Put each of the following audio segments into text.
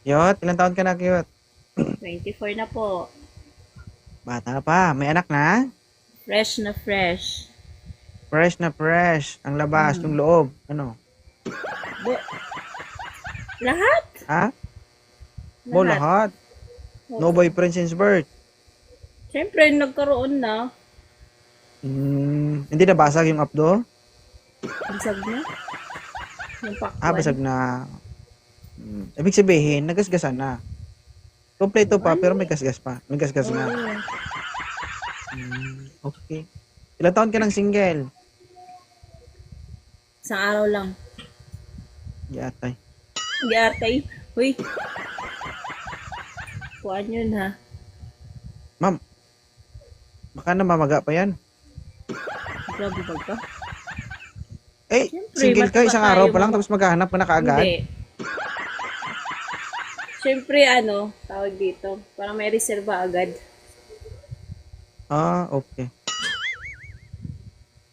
Kiyot, ilang taon ka na, Kiyot? 24 na po. Bata pa, may anak na? Fresh na fresh. Fresh na fresh. Ang labas, yung Mm. loob. Ano? Bo lahat? Ha? Mo Lahat. lahat. No Oo. boyfriend since birth. Siyempre, nagkaroon na. Hindi na basag yung abdo? Basag na. Yung Ah, pakwan. basag na. Ibig sabihin, nagasgasan na. Kompleto pa, pero Ano? may gasgas pa. May gasgas na. Oo. Okay. Ilang taon ka ng single? Isang araw lang. Yatay. Gatay. Uy. Kuhaan yun ha. Ma'am, baka na mamaga pa yan. Grabe ba ka? Eh, Siyempre, single ka mataba isang tayo, araw pa lang, mama. tapos maghahanap ka na kaagad? Hindi. Siyempre, tawag dito. Parang may reserva agad. Ah, okay.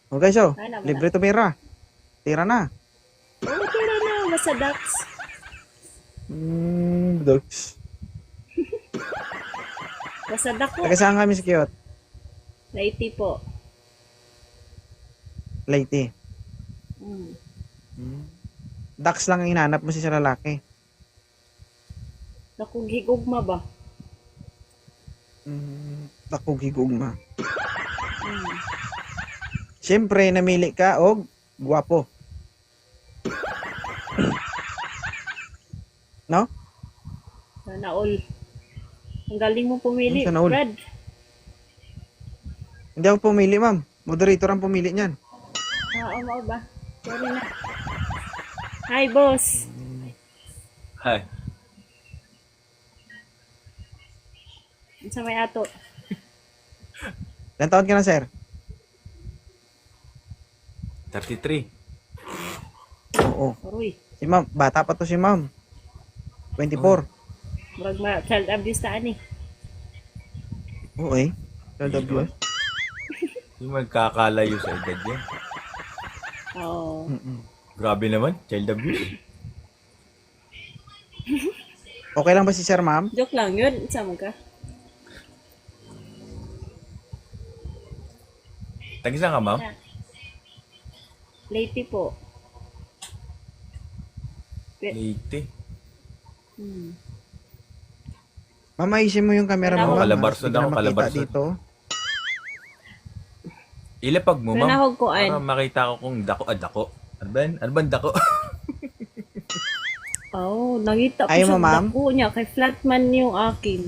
Okay, so, Ano mo na? libre tumira. Tira na. Oo, pero na. Basta Dax. Dogs. Basta Dax po. Taga saan kami si Kiyot? Laiti po. Leyte. Mm. Dax lang ang hinanap mo si sa lalaki. Naku, gigugma ba? Takog higugma. Mm. Siyempre, namili ka og gwapo. No? Sana all. Ang galing mo pumili, Sana all. Brad. Hindi ako pumili, ma'am. Moderator ang pumili niyan. Oo, mo ba? Sorry na. Hi, boss. Hi. Sa may ato. Ilang taon ka na, sir? 33. Oo. Uy, Si ma'am, bata pa to si ma'am. 24. murag child abuse ta ani. Oo eh. Child abuse. Yung magkakalayo sa edad yan. Oo. Grabe naman, child abuse. Okay lang ba si sir, ma'am? Joke lang yun. Isa mo ka. Tagisan ka, ma'am? Late po. 80. Hmm. Ma'am, ayusin mo yung camera mo, Ako, ma'am. kalabarsod Hindi ko ako, na makita kalabarsod. dito. Ilapag mo, ma'am. Panahog ko Para an. makita ko kung dako. Dako. Ano ba yan? Ano ba ang dako? Oh, nakita ko Ayaw sa mo, ma'am? dako niya. Kay flatman yung akin.